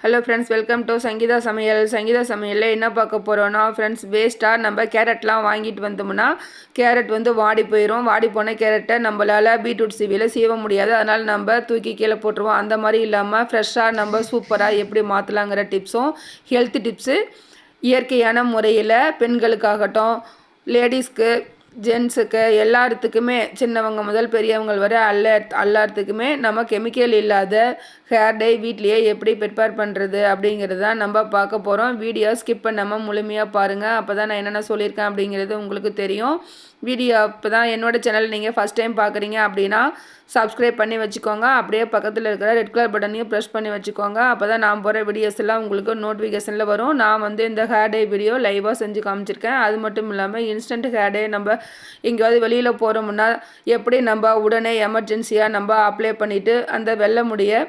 Hello friends, welcome to Sangeetha சமையல். சங்கீதா சமையலில் என்ன பார்க்க போகிறோன்னா ஃப்ரெண்ட்ஸ், வேஸ்ட்டாக நம்ம கேரட்லாம் வாங்கிட்டு வந்தோம்னா கேரட் வாடி போயிடும். வாடி போன கேரட்டை நம்மளால் பீட்ரூட் சீவியில் சீவ முடியாது. அதனால் நம்ம தூக்கி கீழே போட்டுருவோம். அந்த மாதிரி இல்லாமல் ஃப்ரெஷ்ஷாக நம்ம சூப்பராக எப்படி மாற்றலாங்கிற டிப்ஸும் ஹெல்த் டிப்ஸு இயற்கையான முறையில் பெண்களுக்காகட்டும், லேடிஸ்க்கு, ஜென்ஸுக்கு எல்லாத்துக்குமே, சின்னவங்க முதல் பெரியவங்க வரை எல்லாத்துக்குமே நம்ம கெமிக்கல் இல்லாத ஹேர் டை வீட்லேயே எப்படி ப்ரிப்பேர் பண்ணுறது அப்படிங்கிறது தான் நம்ம பார்க்க போகிறோம். வீடியோ ஸ்கிப் பண்ணாமல் முழுமையாக பாருங்கள். அப்போ தான் நான் என்னென்ன சொல்லியிருக்கேன் அப்படிங்கிறது உங்களுக்கு தெரியும். வீடியோ இப்போ தான் என்னோடய சேனல் நீங்கள் ஃபஸ்ட் டைம் பார்க்குறீங்க அப்படின்னா சப்ஸ்கிரைப் பண்ணி வச்சுக்கோங்க. அப்படியே பக்கத்தில் இருக்கிற ரெட் கலர் பட்டனையும் ப்ரெஸ் பண்ணி வச்சுக்கோங்க. அப்போ தான் நான் போகிற வீடியோஸ் எல்லாம் உங்களுக்கு நோட்டிஃபிகேஷனில் வரும். நான் இந்த ஹேர் டை வீடியோ லைவாக செஞ்சு காமிச்சிருக்கேன். அது மட்டும் இல்லாமல் இன்ஸ்டன்ட் ஹேர் டை நம்ம எங்கேயாவது வெளியில் போகிறோம்னா எப்படி நம்ம உடனே எமர்ஜென்சியாக நம்ம அப்ளை பண்ணிவிட்டு அந்த வெள்ளை முடியை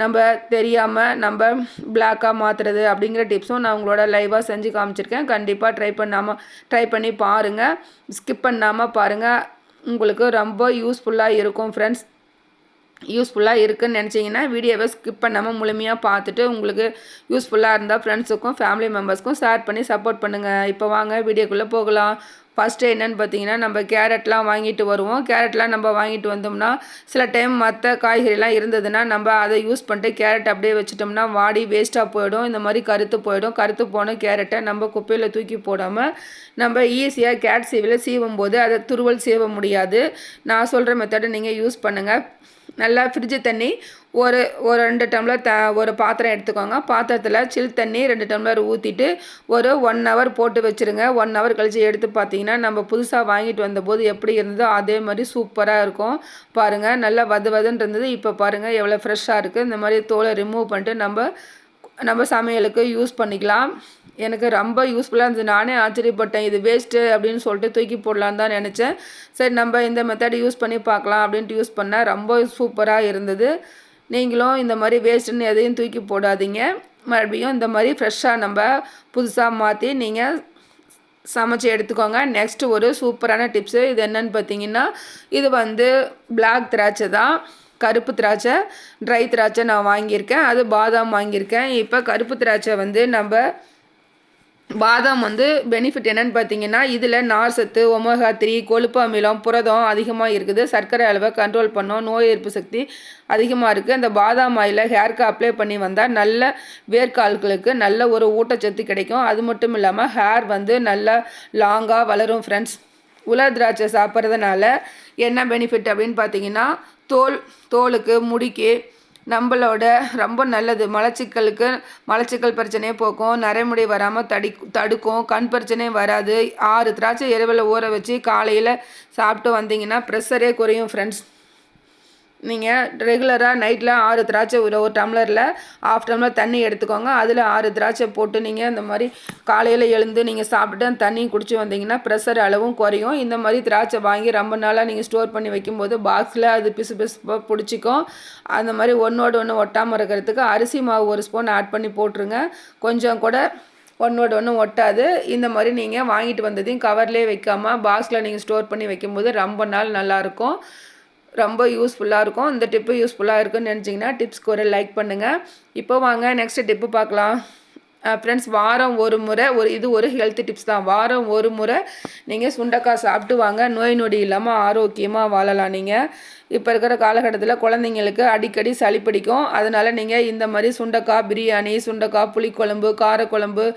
நம்ம தெரியாமல் நம்ம பிளாக்காக மாற்றுறது அப்படிங்கிற டிப்ஸும் நான் உங்களோட லைவாக செஞ்சு காமிச்சிருக்கேன். கண்டிப்பாக ட்ரை பண்ணி பாருங்கள். ஸ்கிப் பண்ணாமல் பாருங்கள். உங்களுக்கு ரொம்ப யூஸ்ஃபுல்லாக இருக்கும் ஃப்ரெண்ட்ஸ். யூஸ்ஃபுல்லாக இருக்குதுன்னு நினச்சிங்கன்னா வீடியோவை ஸ்கிப் பண்ணாமல் முழுமையாக பார்த்துட்டு உங்களுக்கு யூஸ்ஃபுல்லாக இருந்தால் ஃப்ரெண்ட்ஸுக்கும் ஃபேமிலி மெம்பர்ஸ்க்கும் ஷேர் பண்ணி சப்போர்ட் பண்ணுங்கள். இப்போ வாங்க வீடியோக்குள்ளே போகலாம். ஃபஸ்ட்டு என்னென்னு பார்த்தீங்கன்னா, நம்ம கேரட்லாம் வாங்கிட்டு வருவோம். கேரட்லாம் நம்ம வாங்கிட்டு வந்தோம்னா சில டைம் மற்ற காய்கறிலாம் இருந்ததுன்னா நம்ம அதை யூஸ் பண்ணிட்டு கேரட் அப்படியே வச்சிட்டோம்னா வாடி வேஸ்ட்டாக போயிடும். இந்த மாதிரி கருத்து போயிடும். கருத்து போன கேரட்டை நம்ம குப்பையில் தூக்கி போடாமல் நம்ம ஈஸியாக கேரட் சீவில் சீவும் போது அதை துருவல் சீவ முடியாது. நான் சொல்கிற மெத்தடை நீங்கள் யூஸ் பண்ணுங்கள். நல்லா ஃப்ரிட்ஜு தண்ணி ஒரு 2 டம்ளர் ஒரு பாத்திரம் எடுத்துக்கோங்க. பாத்திரத்தில் சில் தண்ணி 2 டம்ளர் ஊற்றிட்டு ஒரு 1 ஹவர் போட்டு வச்சுருங்க. 1 ஹவர் கழித்து எடுத்து பார்த்தீங்கன்னா நம்ம புதுசாக வாங்கிட்டு வந்தபோது எப்படி இருந்ததோ அதே மாதிரி சூப்பராக இருக்கும். பாருங்கள், நல்லா வதுன்னு இருந்தது. இப்போ பாருங்கள் எவ்வளோ ஃப்ரெஷ்ஷாக இருக்குது. இந்த மாதிரி தோலை ரிமூவ் பண்ணிட்டு நம்ம சமையலுக்கு யூஸ் பண்ணிக்கலாம். எனக்கு ரொம்ப யூஸ்ஃபுல்லாக இருந்தது. நானே ஆச்சரியப்பட்டேன். இது வேஸ்ட்டு அப்படின்னு சொல்லிட்டு தூக்கி போடலான்னு தான் நினச்சேன். சரி, நம்ம இந்த மெத்தட் யூஸ் பண்ணி பார்க்கலாம் அப்படின்ட்டு யூஸ் பண்ணேன். ரொம்ப சூப்பராக இருந்தது. நீங்களும் இந்த மாதிரி வேஸ்ட்டுன்னு எதையும் தூக்கி போடாதீங்க. மறுபடியும் இந்த மாதிரி ஃப்ரெஷ்ஷாக நம்ம புதுசாக மாற்றி நீங்கள் சமைச்சு எடுத்துக்கோங்க. நெக்ஸ்ட்டு ஒரு சூப்பரான டிப்ஸு. இது என்னன்னு பார்த்தீங்கன்னா, இது பிளாக் திராட்சை தான். கருப்பு திராட்சை, ட்ரை திராட்சை நான் வாங்கியிருக்கேன். அது பாதாம் வாங்கியிருக்கேன். இப்போ கருப்பு திராட்சை நம்ம பாதாம் பெனிஃபிட் என்னென்னு பார்த்தீங்கன்னா, இதில் நார் சத்து, ஒமேகா 3, கொழுப்பு அமிலம், புரதம் அதிகமாக இருக்குது. சர்க்கரை அளவை கண்ட்ரோல் பண்ணோம். நோய் எதிர்ப்பு சக்தி அதிகமாக இருக்குது. அந்த பாதாம் ஆயிலை ஹேருக்கு அப்ளை பண்ணி வந்தால் நல்ல வேர்க்கால்களுக்கு நல்ல ஒரு ஊட்டச்சத்து கிடைக்கும். அது மட்டும் இல்லாமல் ஹேர் நல்லா லாங்காக வளரும் ஃப்ரெண்ட்ஸ். உலர் திராட்சை சாப்பிட்றதுனால என்ன பெனிஃபிட் அப்படின்னு பார்த்தீங்கன்னா, தோலுக்கு, முடிக்கு நம்மளோட ரொம்ப நல்லது. மலச்சிக்கல் பிரச்சனையை போக்கும். நரைமுடி வராமல் தடுக்கும். கண் பிரச்சனை வராது. 6 திராட்சை இரவில் ஊற வச்சு காலையில் சாப்பிட்டு வந்தீங்கன்னா ப்ரெஷரே குறையும் ஃப்ரெண்ட்ஸ். நீங்கள் ரெகுலராக நைட்டில் 6 திராட்சை ஒரு டம்ளரில் 1/2 டம்ளர் தண்ணி எடுத்துக்கோங்க. அதில் 6 திராட்சை போட்டு நீங்கள் இந்த மாதிரி காலையில் எழுந்து நீங்கள் சாப்பிட்டு அந்த தண்ணி குடிச்சு வந்தீங்கன்னா ப்ரெஷர் அளவும் குறையும். இந்த மாதிரி திராட்சை வாங்கி ரொம்ப நாளாக நீங்கள் ஸ்டோர் பண்ணி வைக்கும்போது பாக்ஸில் அது பிசுப்பாக பிடிச்சிக்கும். அந்த மாதிரி ஒன்றோடு ஒன்று ஒட்டாமல் இருக்கிறதுக்கு அரிசி மாவு 1 ஸ்பூன் ஆட் பண்ணி போட்டுருங்க. கொஞ்சம் கூட ஒன்றோடு ஒன்று ஒட்டாது. இந்த மாதிரி நீங்கள் வாங்கிட்டு வந்ததையும் கவர்லேயே வைக்காமல் பாக்ஸில் நீங்கள் ஸ்டோர் பண்ணி வைக்கும்போது ரொம்ப நாள் நல்லாயிருக்கும். ரொம்ப யூஸ்ஃபுல்லாக இருக்கும். இந்த டிப்பு யூஸ்ஃபுல்லாக இருக்குன்னு நினச்சிங்கன்னா டிப்ஸ்க்கு ஒரு லைக் பண்ணுங்கள். இப்போ வாங்க நெக்ஸ்ட் டிப்பு பார்க்கலாம். ஃப்ரெண்ட்ஸ், வாரம் ஒரு முறை இது ஒரு ஹெல்த் டிப்ஸ் தான். வாரம் ஒரு முறை நீங்கள் சுண்டைக்காய் சாப்பிட்டு வாங்க. நோய் நொடி இல்லாமல் ஆரோக்கியமாக வாழலாம். நீங்கள் இப்போ இருக்கிற காலகட்டத்தில் குழந்தைங்களுக்கு அடிக்கடி சளி பிடிக்கும். அதனால் நீங்கள் இந்த மாதிரி சுண்டைக்காய் பிரியாணி, சுண்டைக்காய் புளிக்குழம்பு, காரக்குழம்பு,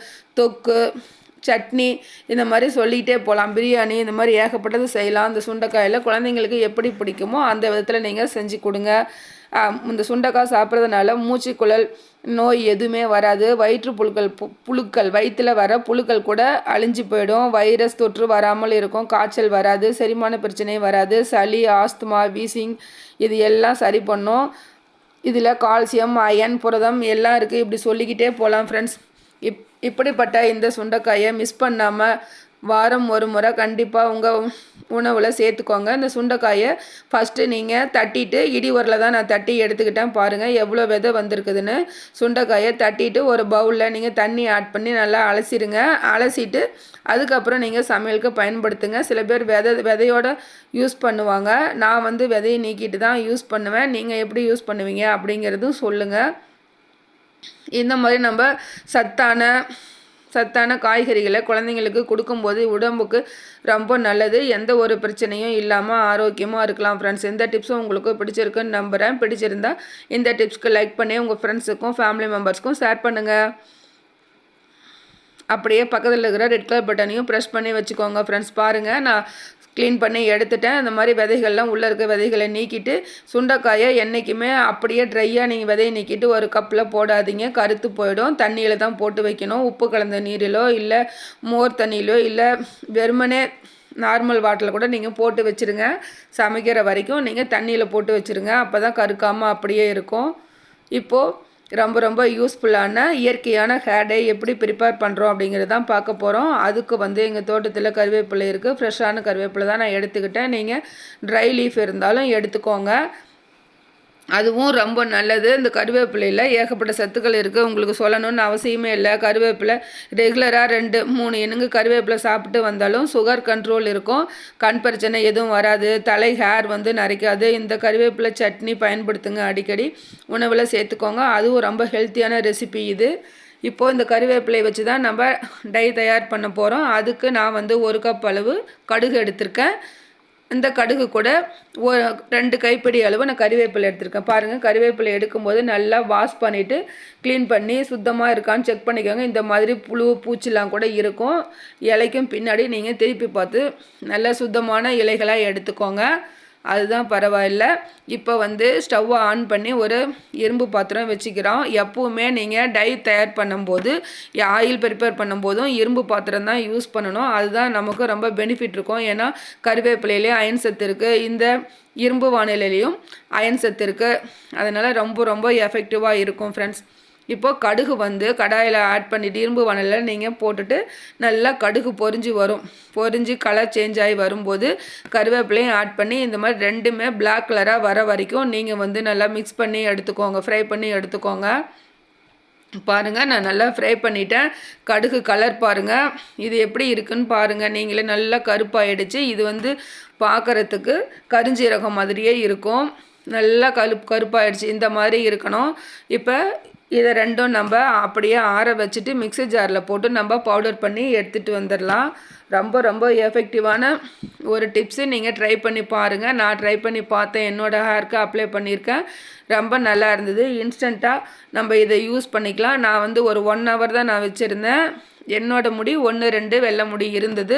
தொக்கு, சட்னி இந்த மாதிரி சொல்லிகிட்டே போகலாம். பிரியாணி இந்த மாதிரி ஏகப்பட்டது செய்யலாம். இந்த சுண்டைக்காயில் குழந்தைங்களுக்கு எப்படி பிடிக்குமோ அந்த விதத்தில் நீங்கள் செஞ்சு கொடுங்க. இந்த சுண்டைக்காய் சாப்பிட்றதுனால மூச்சுக்குழல் நோய் எதுவுமே வராது. புழுக்கள் வயிற்றில் வர புழுக்கள் கூட அழிஞ்சு போயிடும். வைரஸ் தொற்று வராமல் இருக்கும். காய்ச்சல் வராது. செரிமான பிரச்சனை வராது. சளி, ஆஸ்துமா, வீசிங் இது எல்லாம் சரி பண்ணும். இதில் கால்சியம், அயன், புரதம் எல்லாம் இருக்குது. இப்படி சொல்லிக்கிட்டே போகலாம் ஃப்ரெண்ட்ஸ். இப்படிப்பட்ட இந்த சுண்டைக்காயை மிஸ் பண்ணாமல் வாரம் ஒரு முறை கண்டிப்பாக உங்கள் உணவில் சேர்த்துக்கோங்க. இந்த சுண்டைக்காயை ஃபஸ்ட்டு நீங்கள் தட்டிட்டு, இடி உரலில் தான் நான் தட்டி எடுத்துக்கிட்டேன். பாருங்கள் எவ்வளோ விதை வந்திருக்குதுன்னு. சுண்டைக்காயை தட்டிட்டு ஒரு பவுலில் நீங்கள் தண்ணி ஆட் பண்ணி நல்லா அலசிடுங்க. அலசிட்டு அதுக்கப்புறம் நீங்கள் சமையலுக்கு பயன்படுத்துங்க. சில பேர் விதையோடு யூஸ் பண்ணுவாங்க. நான் விதையை நீக்கிட்டு தான் யூஸ் பண்ணுவேன். நீங்கள் எப்படி யூஸ் பண்ணுவீங்க அப்படிங்கிறதும் சொல்லுங்கள். இந்த மாதிரி நம்ம சத்தான காய்கறிகளை குழந்தைங்களுக்கு கொடுக்கும்போது உடம்புக்கு ரொம்ப நல்லது. எந்த ஒரு பிரச்சனையும் இல்லாமல் ஆரோக்கியமாக இருக்கலாம் ஃப்ரெண்ட்ஸ். இந்த டிப்ஸும் உங்களுக்கு பிடிச்சிருக்குன்னு நம்புகிறேன். பிடிச்சிருந்தா இந்த டிப்ஸ்க்கு லைக் பண்ணி உங்கள் ஃப்ரெண்ட்ஸுக்கும் ஃபேமிலி மெம்பர்ஸ்க்கும் ஷேர் பண்ணுங்கள். அப்படியே பக்கத்தில் இருக்கிற ரெட் கலர் பட்டனையும் ப்ரெஸ் பண்ணி வச்சுக்கோங்க ஃப்ரெண்ட்ஸ். பாருங்கள், நான் க்ளீன் பண்ணி எடுத்துட்டேன். அந்த மாதிரி விதைகள்லாம் உள்ளே இருக்க விதைகளை நீக்கிட்டு, சுண்டைக்காயை என்றைக்குமே அப்படியே ட்ரையாக நீங்கள் விதையை நீக்கிட்டு ஒரு கப்பில் போடாதீங்க, கருத்து போயிடும். தண்ணியில் தான் போட்டு வைக்கணும். உப்பு கலந்த நீரிலோ இல்லை மோர் தண்ணியிலோ இல்லை வெறுமனே நார்மல் வாட்டரில் கூட நீங்கள் போட்டு வச்சுருங்க. சமைக்கிற வரைக்கும் நீங்கள் தண்ணியில் போட்டு வச்சுருங்க. அப்போ தான் கருக்காமல் அப்படியே இருக்கும். இப்போது ரொம்ப ரொம்ப யூஸ்ஃபுல்லான இயற்கையான ஹேர் டை எப்படி ப்ரிப்பேர் பண்ணுறோம் அப்படிங்கிறது தான் பார்க்க போகிறோம். அதுக்கு வந்து எங்கள் தோட்டத்தில் கருவேப்பிலை இருக்குது. ஃப்ரெஷ்ஷான கருவேப்பிலை தான் நான் எடுத்துக்கிட்டேன். நீங்கள் ட்ரை லீஃப் இருந்தாலும் எடுத்துக்கோங்க, அதுவும் ரொம்ப நல்லது. இந்த கருவேப்பிலையில் ஏகப்பட்ட சத்துக்கள் இருக்குது. உங்களுக்கு சொல்லணும்னு அவசியமே இல்லை. கருவேப்பிலை ரெகுலராக 2-3 எண்ணுங்க கருவேப்பிலை சாப்பிட்டு வந்தாலும் சுகர் கண்ட்ரோல் இருக்கும். கண் பிரச்சனை எதுவும் வராது. தலை ஹேர் வந்து நரைக்காது. இந்த கருவேப்பிலை சட்னி பயன்படுத்துங்க, அடிக்கடி உணவில் சேர்த்துக்கோங்க. அதுவும் ரொம்ப ஹெல்த்தியான ரெசிபி இது. இப்போது இந்த கருவேப்பிலை வச்சு தான் நம்ம டை தயார் பண்ண போகிறோம். அதுக்கு நான் வந்து 1 கப் அளவு கடுகு எடுத்திருக்கேன். இந்த கடுகு கூட 2 கைப்பிடி அளவு நான் கறிவேப்பிலை எடுத்திருக்கேன். பாருங்கள், கறிவேப்பிலை எடுக்கும்போது நல்லா வாஷ் பண்ணிவிட்டு க்ளீன் பண்ணி சுத்தமாக இருக்கான்னு செக் பண்ணிக்கோங்க. இந்த மாதிரி புழு பூச்சிலாம் கூட இருக்கும். இலைக்கும் பின்னாடி நீங்கள் திருப்பி பார்த்து நல்லா சுத்தமான இலைகளாக எடுத்துக்கோங்க, அதுதான் பரவாயில்ல. இப்போ வந்து ஸ்டவ்வை ஆன் பண்ணி ஒரு இரும்பு பாத்திரம் வச்சுக்கிறோம். எப்பவுமே நீங்கள் டை தயார் பண்ணும்போது ஆயில் ப்ரிப்பேர் பண்ணும்போதும் இரும்பு பாத்திரம் தான் யூஸ் பண்ணணும். அதுதான் நமக்கு ரொம்ப பெனிஃபிட் இருக்கும். ஏன்னா கருவேப்பிலையிலேயும் அயன் சத்து இருக்குது, இந்த இரும்பு வானிலையிலையும் அயன் சத்து இருக்குது. அதனால் ரொம்ப ரொம்ப எஃபெக்டிவாக இருக்கும் ஃப்ரெண்ட்ஸ். இப்போது கடுகு வந்து கடாயில் ஆட் பண்ணிவிட்டு இரும்பு வானலில் நீங்கள் போட்டுட்டு நல்லா கடுகு பொரிஞ்சு வரும். பொரிஞ்சு கலர் சேஞ்ச் ஆகி வரும்போது கருவேப்பிலையும் ஆட் பண்ணி இந்த மாதிரி ரெண்டுமே பிளாக் கலராக வர வரைக்கும் நீங்கள் வந்து நல்லா மிக்ஸ் பண்ணி எடுத்துக்கோங்க, ஃப்ரை பண்ணி எடுத்துக்கோங்க. பாருங்கள், நான் நல்லா ஃப்ரை பண்ணிட்டேன். கடுகு கலர் பாருங்கள், இது எப்படி இருக்குன்னு பாருங்கள். நீங்களே நல்லா கருப்பாயிடுச்சு. இது வந்து பார்க்குறதுக்கு கருஞ்சீரகம் மாதிரியே இருக்கும். நல்லா கருப்பாயிடுச்சு. இந்த மாதிரி இருக்கணும். இப்போ இதை ரெண்டும் நம்ம அப்படியே ஆற வச்சுட்டு மிக்ஸி ஜாரில் போட்டு நம்ம பவுடர் பண்ணி எடுத்துகிட்டு வந்துடலாம். ரொம்ப ரொம்ப எஃபெக்டிவான ஒரு டிப்ஸு. நீங்கள் ட்ரை பண்ணி பாருங்கள். நான் ட்ரை பண்ணி பார்த்தேன், என்னோடய ஹேருக்கு அப்ளை பண்ணியிருக்கேன். ரொம்ப நல்லா இருந்தது. இன்ஸ்டண்ட்டாக நம்ம இதை யூஸ் பண்ணிக்கலாம். நான் வந்து ஒரு 1 ஹவர் தான் நான் வச்சுருந்தேன். என்னோடய முடி 1-2 வெள்ளை முடி இருந்தது.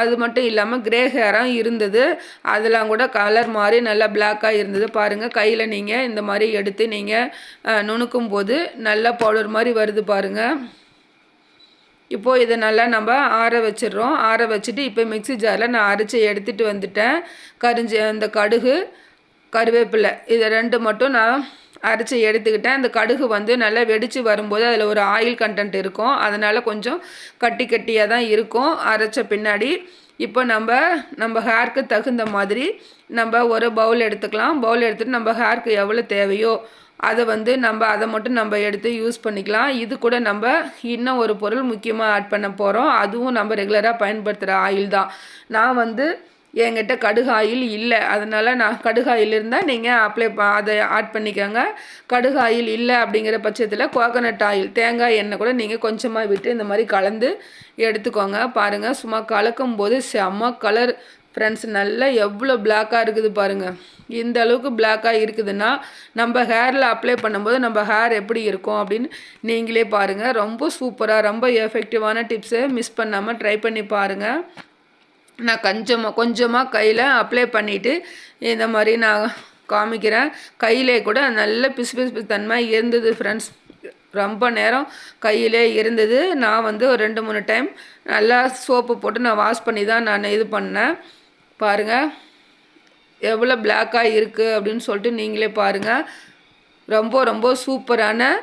அது மட்டும் இல்லாமல் கிரே ஹேராக இருந்தது. அதெல்லாம் கூட கலர் மாதிரி நல்லா பிளாக்காக இருந்தது. பாருங்கள், கையில் நீங்கள் இந்த மாதிரி எடுத்து நீங்கள் நுணுக்கும் போது நல்லா பவுடர் மாதிரி வருது பாருங்கள். இப்போது இதை நல்லா நம்ம ஆற வச்சிடுறோம். ஆற வச்சுட்டு இப்போ மிக்ஸி ஜாரில் நான் அரைச்சி எடுத்துகிட்டு வந்துட்டேன். அந்த கடுகு கருவேப்பிலை இதை 2 மட்டும் நான் அரைச்சி எடுத்துக்கிட்டேன். அந்த கடுகு வந்து நல்லா வெடித்து வரும்போது அதில் ஒரு ஆயில் கண்டென்ட் இருக்கும். அதனால் கொஞ்சம் கட்டியாக தான் இருக்கும் அரைச்ச பின்னாடி. இப்போ நம்ம ஹேருக்கு தகுந்த மாதிரி நம்ம ஒரு பவுல் எடுத்துக்கலாம். பவுல் எடுத்துகிட்டு நம்ம ஹேருக்கு எவ்வளோ தேவையோ அதை வந்து அதை மட்டும் நம்ம எடுத்து யூஸ் பண்ணிக்கலாம். இது கூட நம்ம இன்னும் ஒரு பொருள் முக்கியமாக ஆட் பண்ண போகிறோம். அதுவும் நம்ம ரெகுலராக பயன்படுத்துகிற ஆயில் தான். நான் வந்து என்கிட்ட கடுகு ஆயில் இல்லை, அதனால் நான் கடுகு ஆயில் இருந்தால் நீங்கள் அதை ஆட் பண்ணிக்கோங்க. கடுகு ஆயில் இல்லை அப்படிங்கிற பட்சத்தில் கோகனட் ஆயில், தேங்காய் எண்ணெய் கூட நீங்கள் கொஞ்சமாக விட்டு இந்த மாதிரி கலந்து எடுத்துக்கோங்க. பாருங்கள், சும்மா கலக்கும் போது செம்ம கலர் ஃப்ரெண்ட்ஸ். நல்லா எவ்வளோ பிளாக்காக இருக்குது பாருங்கள். இந்த அளவுக்கு பிளாக்காக இருக்குதுன்னா நம்ம ஹேரில் அப்ளை பண்ணும்போது நம்ம ஹேர் எப்படி இருக்கும் அப்படின்னு நீங்களே பாருங்கள். ரொம்ப சூப்பராக ரொம்ப எஃபெக்டிவான டிப்ஸை மிஸ் பண்ணாமல் ட்ரை பண்ணி பாருங்கள். நான் கொஞ்சமாக கையில் அப்ளை பண்ணிவிட்டு இந்த மாதிரி நான் காமிக்கிறேன். கையிலே கூட நல்ல பிசு தன்மை இருந்தது ஃப்ரெண்ட்ஸ். ரொம்ப நேரம் கையிலே இருந்தது. நான் வந்து ஒரு 2-3 டைம் நல்லா சோப்பு போட்டு நான் வாஷ் பண்ணி தான் நான் இது பண்ணேன். பாருங்கள் எவ்வளோ பிளாக்காக இருக்குது அப்படின்னு சொல்லிட்டு நீங்களே பாருங்கள். ரொம்ப ரொம்ப சூப்பரான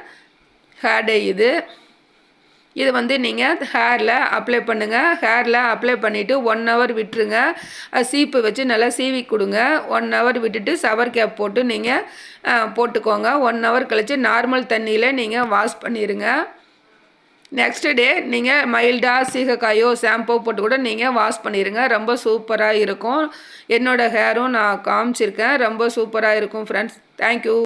ஹேர் டை இது. இதை வந்து நீங்கள் ஹேரில் அப்ளை பண்ணுங்கள். ஹேரில் அப்ளை பண்ணிவிட்டு 1 ஹவர் விட்டுருங்க. சீப்பு வச்சு நல்லா சீவி கொடுங்க. 1 ஹவர் விட்டுட்டு ஷவர் கேப் போட்டு நீங்கள் போட்டுக்கோங்க. 1 ஹவர் கழித்து நார்மல் தண்ணியில் நீங்கள் வாஷ் பண்ணிடுங்க. நெக்ஸ்ட் டே நீங்கள் மைல்டாக சீகக்காயோ ஷாம்போ போட்டு கூட நீங்கள் வாஷ் பண்ணிடுங்க. ரொம்ப சூப்பராக இருக்கும். என்னோடய ஹேரும் நான் காமிச்சிருக்கேன். ரொம்ப சூப்பராக இருக்கும் ஃப்ரெண்ட்ஸ். தேங்க்யூ.